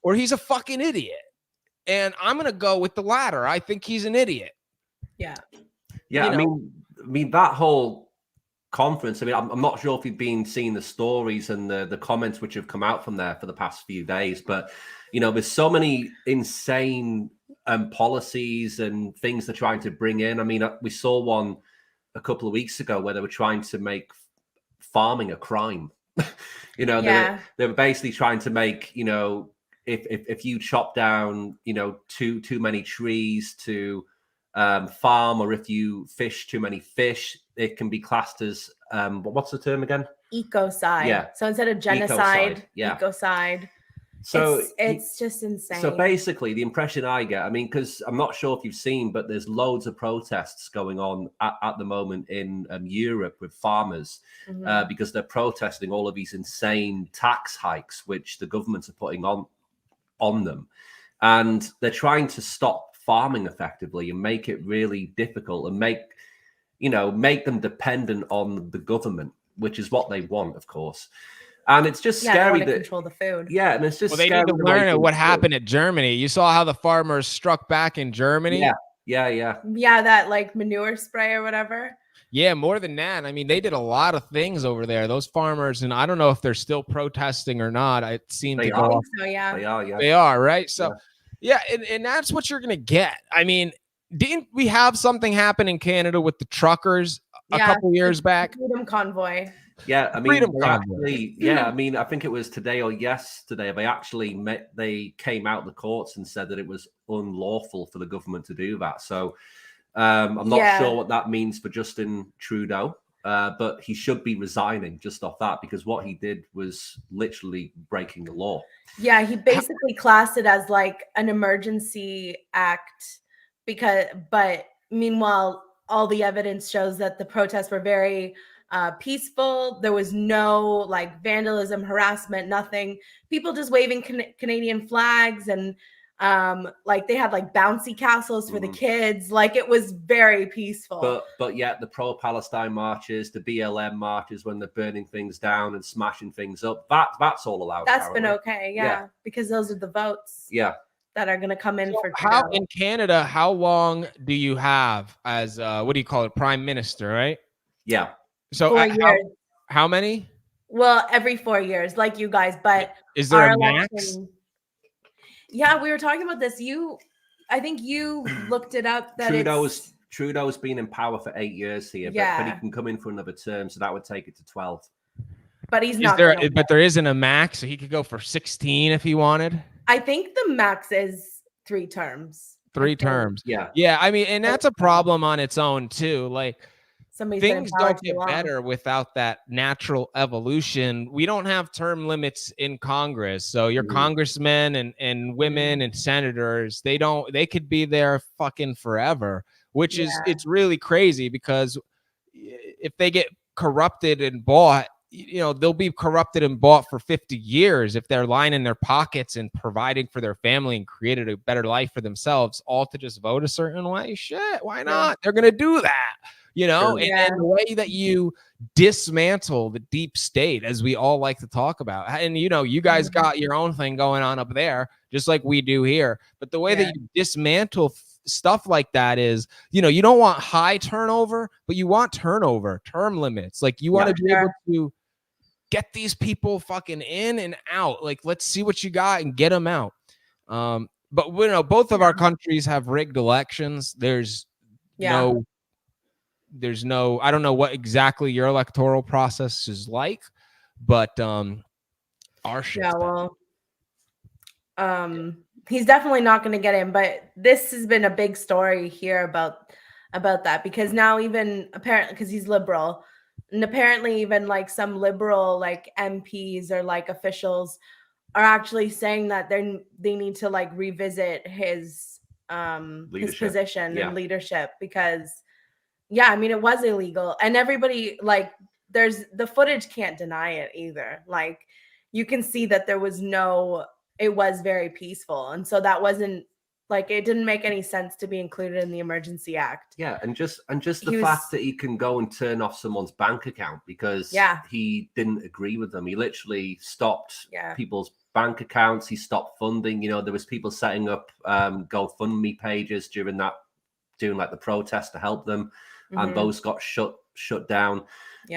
or he's a fucking idiot. And I'm going to go with the latter. I think he's an idiot. Yeah. Yeah. I mean, that whole conference, I mean, I'm not sure if you've been seeing the stories and the comments which have come out from there for the past few days, but, you know, there's so many insane policies and things they're trying to bring in. I mean, we saw one a couple of weeks ago where they were trying to make farming a crime. You know, they were basically trying to make, you know, if you chop down, you know, too many trees to farm, or if you fish too many fish, it can be classed as what's the term again? Ecocide. Yeah. So instead of genocide, ecocide. So it's just insane. So basically, the impression I get, I mean, because I'm not sure if you've seen, but there's loads of protests going on at the moment in Europe with farmers because they're protesting all of these insane tax hikes which the governments are putting on them, and they're trying to stop farming effectively and make it really difficult and make them dependent on the government, which is what they want, of course. And it's just scary to control the food. Yeah, and it's just they need to learn what happened at Germany. You saw how the farmers struck back in Germany. Yeah, that like manure spray or whatever. Yeah, more than that. I mean, they did a lot of things over there. Those farmers, and I don't know if they're still protesting or not. It seemed to go. So, yeah. They are. Yeah, they are, right? So, and that's what you're gonna get. I mean, didn't we have something happen in Canada with the truckers a couple years back? Freedom Convoy. Yeah, I mean, I mean, I think it was today or yesterday. They came out the courts and said that it was unlawful for the government to do that. So I'm not sure what that means for Justin Trudeau, but he should be resigning just off that, because what he did was literally breaking the law. Yeah, he basically classed it as like an emergency act but meanwhile, all the evidence shows that the protests were very peaceful. There was no like vandalism, harassment, nothing. People just waving Canadian flags, and like they had like bouncy castles for the kids. Like it was very peaceful. But yet the pro-Palestine marches, the BLM marches, when they're burning things down and smashing things up, that's all allowed. That's apparently been okay, yeah, because those are the votes. Yeah. That are going to come in for Trudeau. In Canada, how long do you have as what do you call it, prime minister, right? Yeah. So 4 years. How many? Well, every 4 years, like you guys. But is there a max? Yeah, we were talking about this. I think you looked it up. That Trudeau's been in power for 8 years here, but he can come in for another term, so that would take it to 12. But he's not. But there isn't a max, so he could go for 16 if he wanted. I think the max is 3 terms. 3 terms. Yeah. I mean, and that's a problem on its own too. Like things don't get better without that natural evolution. We don't have term limits in Congress. So your congressmen and women and senators, they could be there fucking forever, which is, it's really crazy, because if they get corrupted and bought, they'll be corrupted and bought for 50 years if they're lining their pockets and providing for their family and created a better life for themselves, all to just vote a certain way. Shit, why not? They're going to do that, and the way that you dismantle the deep state, as we all like to talk about. And, you guys got your own thing going on up there, just like we do here. But the way that you dismantle stuff like that is, you don't want high turnover, but you want turnover, term limits. Like you want to be able to get these people fucking in and out. Like, let's see what you got and get them out. But both of our countries have rigged elections. There's no, I don't know what exactly your electoral process is like, but our shit. He's definitely not going to get in, but this has been a big story here about that, because now even apparently, because he's liberal, and apparently even like some liberal like MPs or like officials are actually saying that they need to like revisit his position and leadership, because I mean, it was illegal, and everybody, like, there's the footage can't deny it either. Like you can see that it was very peaceful. And so that wasn't like, it didn't make any sense to be included in the Emergency Act. Yeah. And just the fact that he can go and turn off someone's bank account because he didn't agree with them. He literally stopped people's bank accounts. He stopped funding. There was people setting up GoFundMe pages during like the protest to help them. And those got shut down,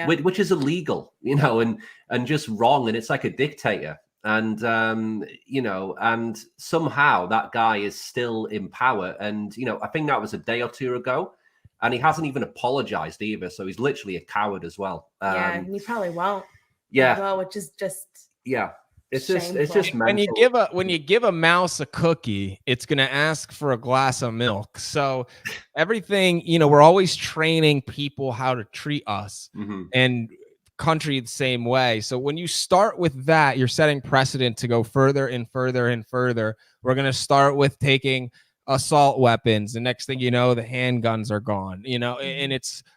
which is illegal, and just wrong. And it's like a dictator. And, and somehow that guy is still in power. And, I think that was a day or two ago, and he hasn't even apologized either. So he's literally a coward as well. And he probably won't. Yeah. Well, which is just. Yeah. It's just when you give a mouse a cookie, it's going to ask for a glass of milk. So everything, we're always training people how to treat us. And country the same way. So when you start with that, you're setting precedent to go further and further and further. We're going to start with taking assault weapons. The next thing you know, the handguns are gone, and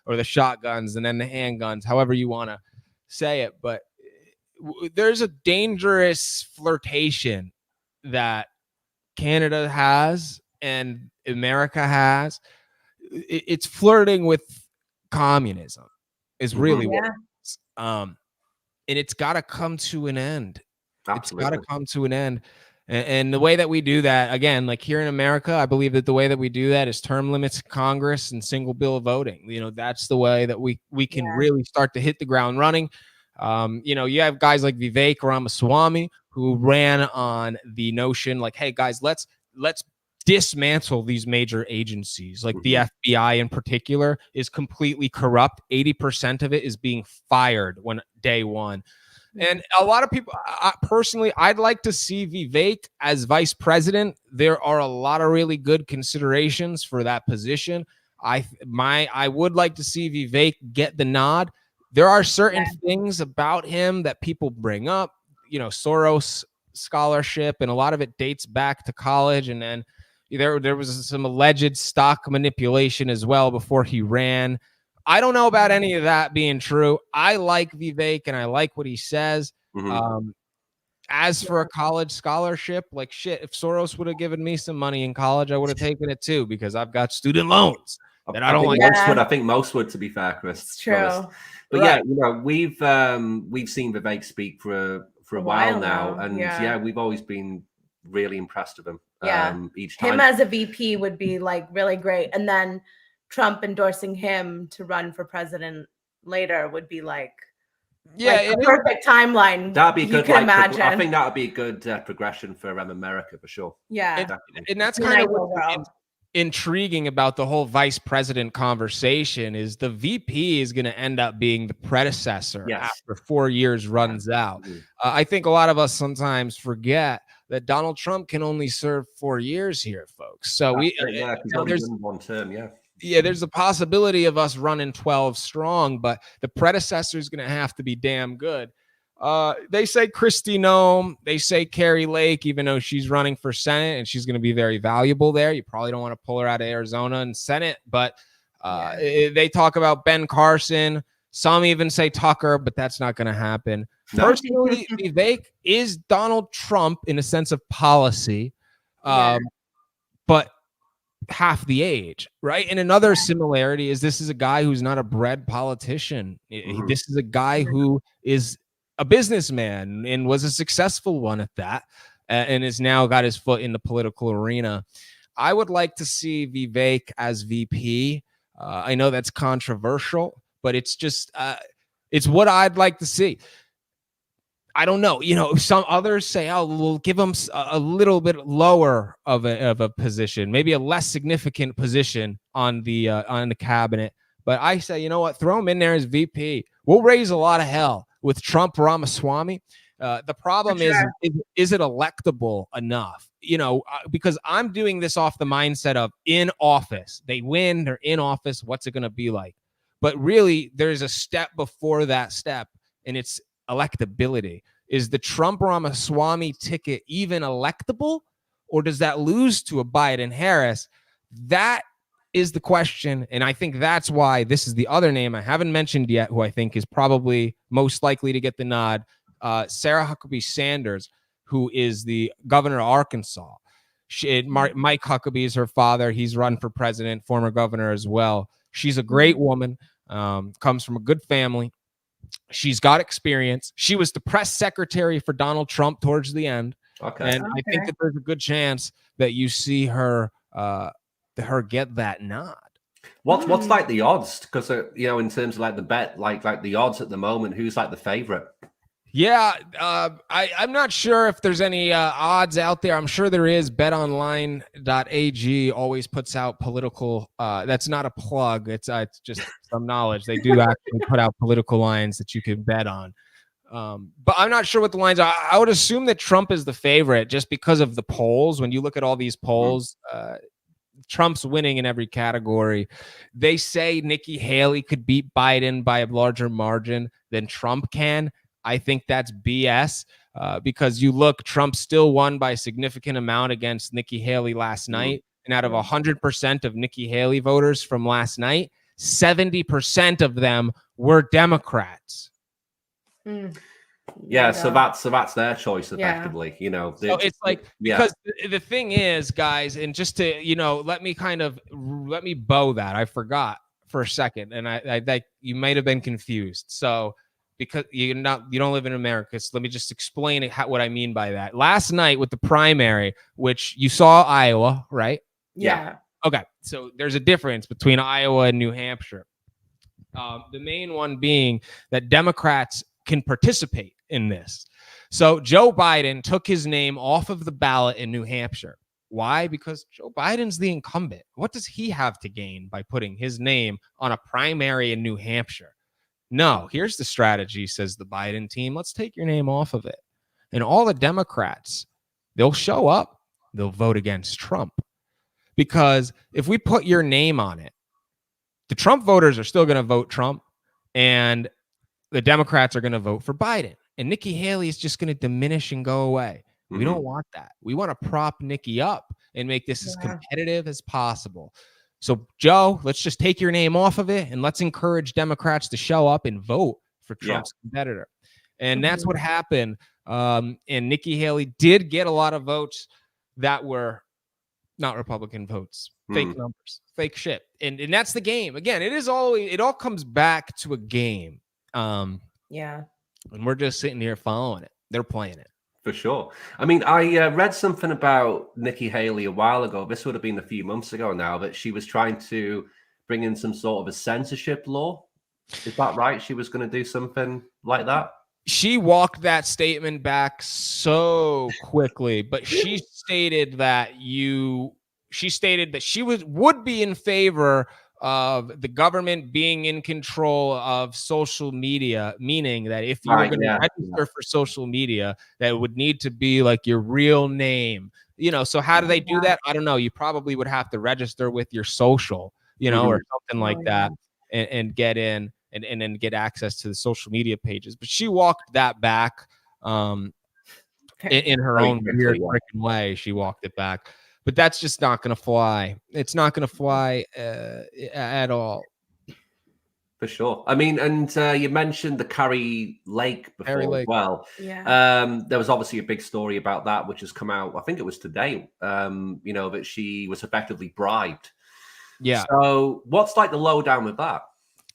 or the shotguns and then the handguns, however you want to say it. But there's a dangerous flirtation that Canada has and America has. It's flirting with communism is really what and it's got to come to an end. Absolutely. It's got to come to an end. And the way that we do that, again, like here in America, I believe that the way that we do that is term limits, Congress, and single bill voting. That's the way that we can really start to hit the ground running. You have guys like Vivek Ramaswamy who ran on the notion like, hey guys, let's dismantle these major agencies. Like the FBI in particular is completely corrupt. 80% of it is being fired day one. And a lot of people, personally, I'd like to see Vivek as vice president. There are a lot of really good considerations for that position. I would like to see Vivek get the nod. There are certain things about him that people bring up, you know, Soros scholarship, and a lot of it dates back to college, and then there was some alleged stock manipulation as well before he ran. I don't know about any of that being true. I like Vivek and I like what he says. As for a college scholarship, like shit, if Soros would have given me some money in college, I would have taken it too, because I've got student loans that I don't like. I think most would, to be fair, Chris. It's true. But yeah, you know, we've seen Vivek speak for a while now, and we've always been really impressed with him. Each time him as a VP would be like really great, and then Trump endorsing him to run for president later would be like a perfect timeline. That'd be good. Like, imagine. I think that would be a good progression for America for sure. Yeah, and that's kind of what's intriguing about the whole vice president conversation is the VP is going to end up being the predecessor after 4 years runs out. I think a lot of us sometimes forget that Donald Trump can only serve 4 years here, folks. So there's one term, there's a possibility of us running 12 strong, but the predecessor is going to have to be damn good. They say Kristi Noem, they say Carrie Lake, even though she's running for Senate and she's going to be very valuable there. You probably don't want to pull her out of Arizona and Senate, but they talk about Ben Carson. Some even say Tucker, but that's not going to happen. No. Personally, Vivek is Donald Trump in a sense of policy, but half the age, right? And another similarity is this is a guy who's not a bred politician. This is a guy who is a businessman and was a successful one at that, and has now got his foot in the political arena. I would like to see Vivek as VP. I know that's controversial, but it's just it's what I'd like to see. I don't know. You know, some others say, "Oh, we'll give him a little bit lower of a position, maybe a less significant position on the cabinet." But I say, you know what? Throw him in there as VP. We'll raise a lot of hell with Trump Ramaswamy. The problem is it electable enough? You know, because I'm doing this off the mindset of in office. They win, they're in office. What's it going to be like? But really, there's a step before that step, and it's electability. Is the Trump Ramaswamy ticket even electable, or does that lose to a Biden Harris? That is the question, and I think that's why this is the other name I haven't mentioned yet, who I think is probably most likely to get the nod. Sarah Huckabee Sanders, who is the governor of Arkansas. Mike Huckabee is her father. He's run for president, former governor as well. She's a great woman, comes from a good family. She's got experience. She was the press secretary for Donald Trump towards the end. And I think that there's a good chance that you see her get that nod. What's like the odds? Because you know, in terms of like the bet, like the odds at the moment, who's like the favorite? Yeah, I'm not sure if there's any odds out there. I'm sure there is. BetOnline.ag always puts out political. That's not a plug. It's just some knowledge. They do actually put out political lines that you can bet on. But I'm not sure what the lines are. I would assume that Trump is the favorite just because of the polls. When you look at all these polls, Trump's winning in every category. They say Nikki Haley could beat Biden by a larger margin than Trump can. I think that's BS because you look, Trump still won by a significant amount against Nikki Haley last night. And out of 100% of Nikki Haley voters from last night, 70% of them were Democrats. Yeah, so that's their choice effectively, you know. So it's like, because the thing is, guys, and just to, you know, let me bow that. I forgot for a second, and I you might have been confused. So because you don't live in America, so let me just explain what I mean by that. Last night with the primary, which you saw Iowa, right? Yeah. Okay, so there's a difference between Iowa and New Hampshire. The main one being that Democrats can participate in this. So Joe Biden took his name off of the ballot in New Hampshire. Why? Because Joe Biden's the incumbent. What does he have to gain by putting his name on a primary in New Hampshire? No, here's the strategy, says the Biden team. Let's take your name off of it. And all the Democrats, they'll show up. They'll vote against Trump. Because if we put your name on it, the Trump voters are still going to vote Trump, and the Democrats are going to vote for Biden. And Nikki Haley is just going to diminish and go away. We don't want that. We want to prop Nikki up and make this as competitive as possible. So, Joe, let's just take your name off of it and let's encourage Democrats to show up and vote for Trump's competitor. And that's what happened. And Nikki Haley did get a lot of votes that were not Republican votes, fake numbers, fake shit. And that's the game. Again, it all comes back to a game. And we're just sitting here following it. They're playing it. For sure. I mean, I read something about Nikki Haley a while ago. This would have been a few months ago now, that she was trying to bring in some sort of a censorship law. Is that right? She was going to do something like that? She walked that statement back so quickly, but she stated that she would be in favor of the government being in control of social media, meaning that if you were going to register for social media, that it would need to be like your real name. So how do they do that? I don't know. You probably would have to register with your social, or something like that, and get in and then get access to the social media pages. But she walked that back in her own weird freaking way. She walked it back. But that's just not going to fly. It's not going to fly at all. For sure. I mean, and you mentioned the Carrie Lake before as well. Yeah. There was obviously a big story about that, which has come out, I think it was today, that she was effectively bribed. Yeah. So what's like the lowdown with that?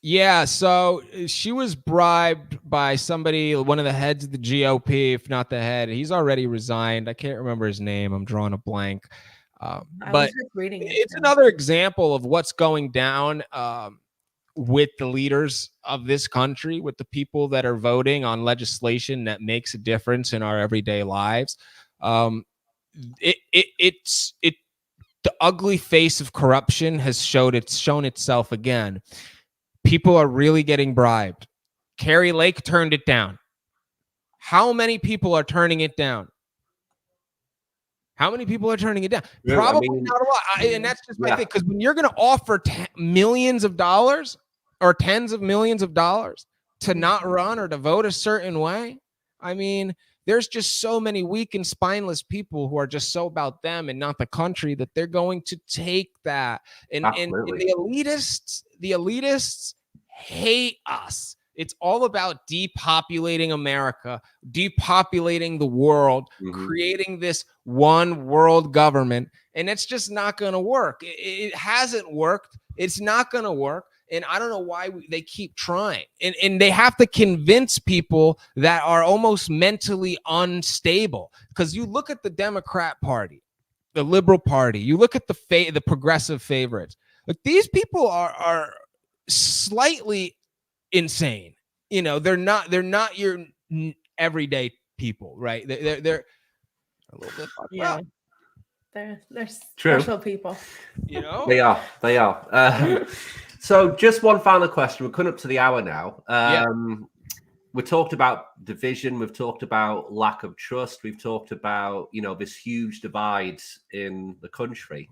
Yeah, so she was bribed by somebody, one of the heads of the GOP, if not the head. He's already resigned. I can't remember his name. I'm drawing a blank. But it's another example of what's going down with the leaders of this country, with the people that are voting on legislation that makes a difference in our everyday lives. It's the ugly face of corruption has shown itself again. People are really getting bribed. Carrie Lake turned it down. How many people are turning it down? How many people are turning it down? Yeah, Probably not a lot. And that's just my thing. Because when you're going to offer millions of dollars or tens of millions of dollars to not run or to vote a certain way, I mean, there's just so many weak and spineless people who are just so about them and not the country that they're going to take that. And the elitists hate us. It's all about depopulating America, depopulating the world, creating this one world government. And it's just not going to work. It hasn't worked. It's not going to work. And I don't know why they keep trying. And they have to convince people that are almost mentally unstable. Because you look at the Democrat Party, the Liberal Party, you look at the progressive favorites. Like, these people are slightly insane. They're not your everyday people, right? They're a little bit fucked up. They're special people. They are. So just one final question. We're coming up to the hour now. We talked about division. We've talked about lack of trust. We've talked about, this huge divide in the country.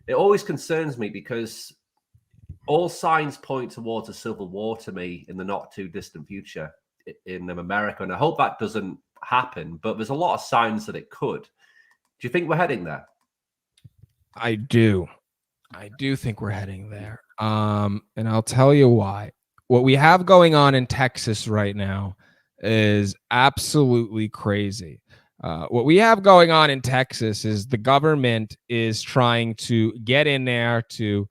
It always concerns me because all signs point towards a civil war to me in the not too distant future in America. And I hope that doesn't happen, but there's a lot of signs that it could. Do you think we're heading there? I do think we're heading there. And I'll tell you why. What we have going on in Texas right now is absolutely crazy. What we have going on in Texas is the government is trying to get in there to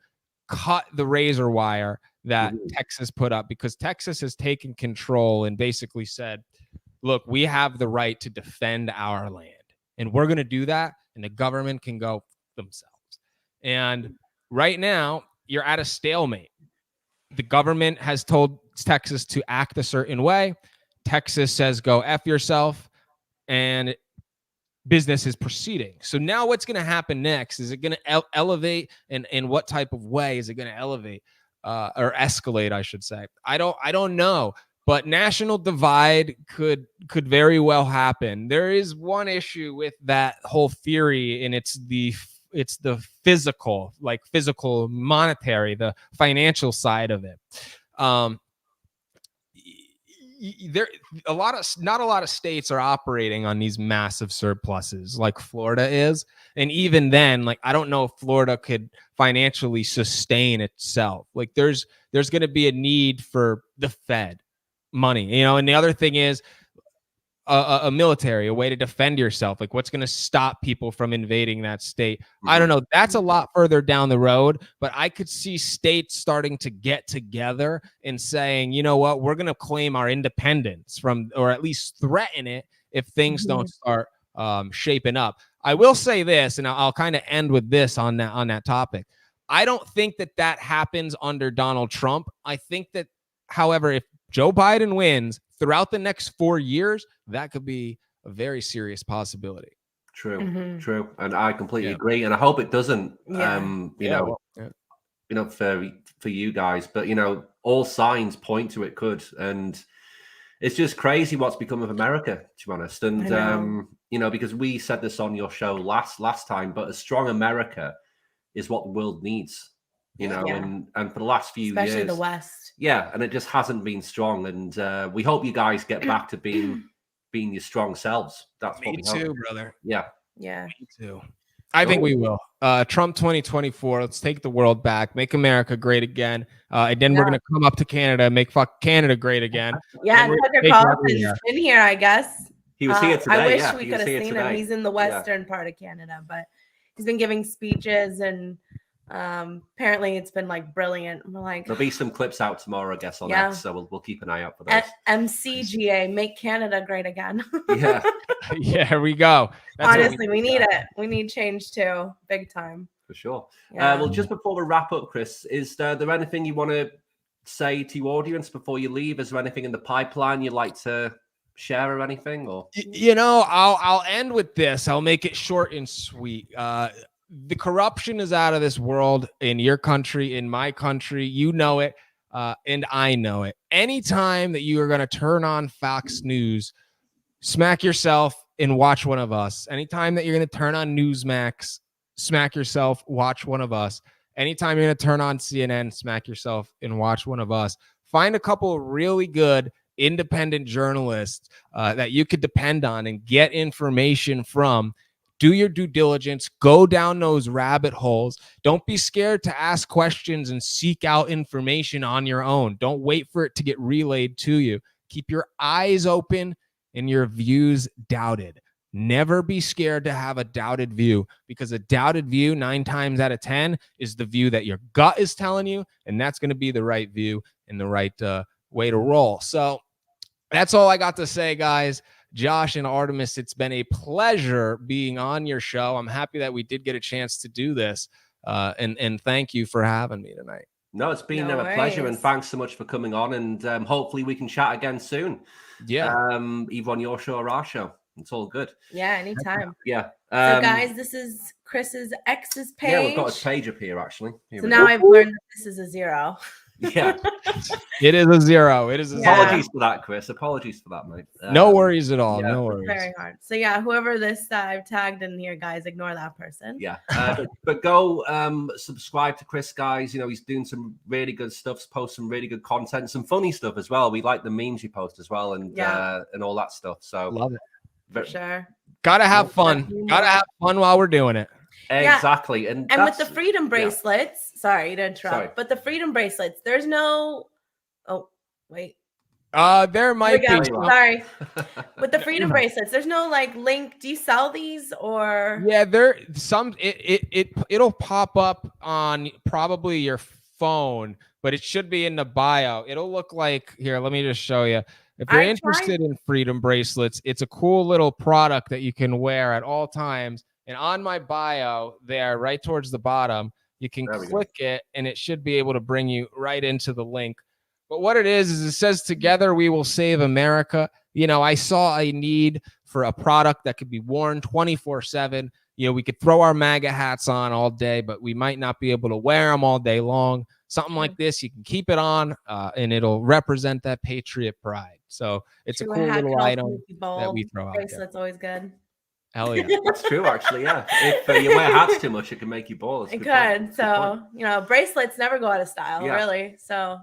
cut the razor wire that Texas put up, because Texas has taken control and basically said, look, we have the right to defend our land, and we're going to do that, and the government can go themselves. And right now, you're at a stalemate. The government has told Texas to act a certain way. Texas says, go F yourself, and business is proceeding. So now what's going to happen next? Is it going to elevate, and in what type of way is it going to elevate or escalate, I should say? I don't know, but national divide could very well happen. There is one issue with that whole theory, and it's the physical, like physical, monetary, the financial side of it. There not a lot of states are operating on these massive surpluses like Florida is, and even then, like, I don't know if Florida could financially sustain itself. Like, there's going to be a need for the Fed money, and the other thing is a military, a way to defend yourself. Like, what's going to stop people from invading that state? I don't know. That's a lot further down the road, but I could see states starting to get together and saying, you know what, we're going to claim our independence from, or at least threaten it if things don't start shaping up. I will say this, and I'll kind of end with this on that topic. I don't think that happens under Donald Trump. I think that, however, if Joe Biden wins throughout the next 4 years, that could be a very serious possibility. True. And I completely agree. And I hope it doesn't, for you guys, but, all signs point to it could. And it's just crazy what's become of America, to be honest. And, because we said this on your show last time, but a strong America is what the world needs. And for the last few years, especially the West. Yeah, and it just hasn't been strong. And we hope you guys get back to being your strong selves. That's what we hope. Me too, brother. Yeah. Me too. I think we will. Trump 2024. Let's take the world back, make America great again, and then we're gonna come up to Canada, make Canada great again. Yeah, and Tucker Carlson's been here, I guess. He was here today. I wish we could have seen him. He's in the western part of Canada, but he's been giving speeches and. Apparently it's been like brilliant. We're like, there'll be some clips out tomorrow, I guess, on that, so we'll keep an eye out for those. MCGA, make Canada great again. Yeah. Here we go. That's honestly, we need it. We need change too, big time. For sure. Well, just before we wrap up, Chris, is there anything you want to say to your audience before you leave? Is there anything in the pipeline you'd like to share or anything? Or I'll end with this. I'll make it short and sweet. The corruption is out of this world, in your country, in my country. You know it, and I know it. Anytime that you are going to turn on Fox News, smack yourself and watch one of us. Anytime that you're going to turn on Newsmax, smack yourself, watch one of us. Anytime you're going to turn on CNN, smack yourself and watch one of us. Find a couple of really good independent journalists that you could depend on and get information from. Do your due diligence, go down those rabbit holes. Don't be scared to ask questions and seek out information on your own. Don't wait for it to get relayed to you. Keep your eyes open and your views doubted. Never be scared to have a doubted view, because a doubted view 9 times out of 10 is the view that your gut is telling you, and that's going to be the right view and the right way to roll. So that's all I got to say, guys. Josh and Artemis, it's been a pleasure being on your show. I'm happy that we did get a chance to do this, and thank you for having me tonight. No, it's been a pleasure, and thanks so much for coming on, and hopefully we can chat again soon. Yeah. Either on your show or our show. It's all good. Yeah, anytime. Yeah. So guys, this is Chris's ex's page. Yeah, we've got his page up here, actually. So now I've learned that this is a 0. Yeah. It is a 0. It is a 0. Apologies for that, Chris. Apologies for that, mate. No worries at all. No worries. Very hard. So yeah, whoever this I've tagged in here, guys, ignore that person. Yeah. But go subscribe to Chris, guys. He's doing some really good stuff, post some really good content, some funny stuff as well. We like the memes you post as well, and all that stuff. So love it. For sure. Gotta have fun. Gotta have fun while we're doing it. Exactly. Yeah. And with the Freedom Bracelets, sorry to interrupt, but the Freedom Bracelets, there's no, there might be. Sorry. With the Freedom Bracelets, there's no like link. Do you sell these or? Yeah, it'll pop up on probably your phone, but it should be in the bio. It'll look like, here, let me just show you. If you're interested in Freedom Bracelets, it's a cool little product that you can wear at all times. And on my bio there, right towards the bottom, you can click it, and it should be able to bring you right into the link. But what it is it says, "Together we will save America." I saw a need for a product that could be worn 24/7. We could throw our MAGA hats on all day, but we might not be able to wear them all day long. Something like this, you can keep it on, and it'll represent that patriot pride. So it's a cool little item that we throw out there. Bracelet's always good. Hell yeah. That's true, actually. Yeah, if you wear hats too much, it can make you bald. It could. So, bracelets never go out of style, really. So,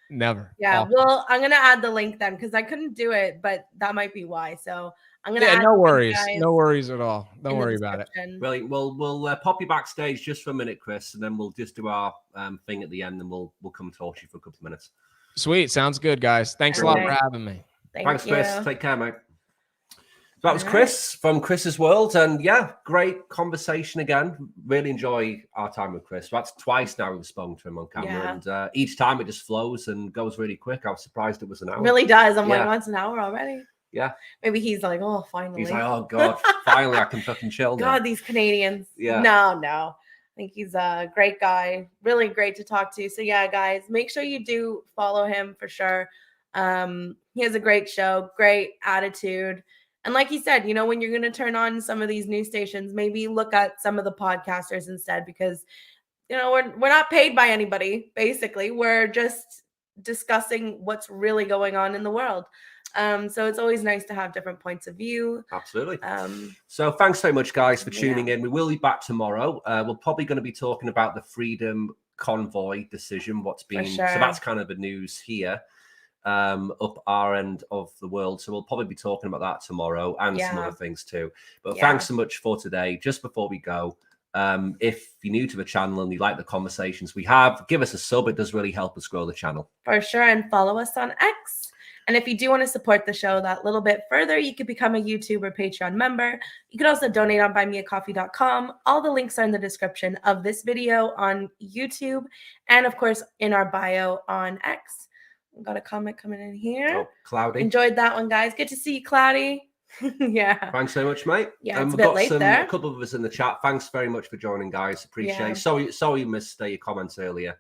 Never. yeah. Awful. Well, I'm going to add the link then because I couldn't do it, but that might be why. So, I'm going to add no the link, worries. guys, No worries at all. Don't in the worry about it. description. Brilliant. Well, we'll pop you backstage just for a minute, Chris, and then we'll just do our thing at the end, and we'll come and talk to you for a couple of minutes. Sweet. Sounds good, guys. Thanks a lot for having me. Thanks, you. Chris. Take care, mate. So that was Chris from Chris's World, and yeah, great conversation again. Really enjoy our time with Chris. That's twice now we've spoken to him on camera, and each time it just flows and goes really quick. I was surprised it was an hour. It really does. I'm like, oh, it's an hour already. Yeah. Maybe he's like, oh, finally. He's like, oh God, finally I can fucking chill now. God, these Canadians. Yeah. No. I think he's a great guy. Really great to talk to. So yeah, guys, make sure you do follow him for sure. He has a great show, great attitude. And like he said, when you're going to turn on some of these news stations, maybe look at some of the podcasters instead, because, we're not paid by anybody. Basically, we're just discussing what's really going on in the world. So it's always nice to have different points of view. Absolutely. So thanks so much, guys, for tuning in. We will be back tomorrow. We're probably going to be talking about the Freedom Convoy decision, what's been, so that's kind of the news here. Up our end of the world. So we'll probably be talking about that tomorrow and some other things too. But thanks so much for today. Just before we go, if you're new to the channel and you like the conversations we have, give us a sub. It does really help us grow the channel. For sure. And follow us on X. And if you do want to support the show that little bit further, you could become a YouTube or Patreon member. You could also donate on buymeacoffee.com. All the links are in the description of this video on YouTube. And of course, in our bio on X. Got a comment coming in here. Oh, Cloudy. Enjoyed that one, guys. Good to see you, Cloudy. Yeah. Thanks so much, mate. Yeah, it's a bit late there. A couple of us in the chat. Thanks very much for joining, guys. Appreciate it. Sorry you missed your comments earlier.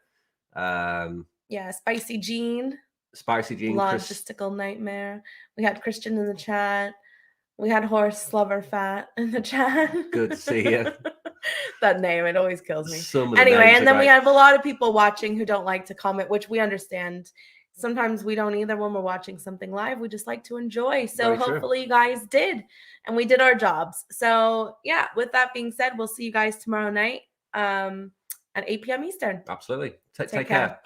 Spicy Jean. Logistical Nightmare. We had Christian in the chat. We had Horse Lover Fat in the chat. Good to see you. That name, it always kills me. Anyway, and then we have a lot of people watching who don't like to comment, which we understand. Sometimes we don't either when we're watching something live. We just like to enjoy. So hopefully you guys did. And we did our jobs. So yeah, with that being said, we'll see you guys tomorrow night at 8 p.m. Eastern. Absolutely. Take care.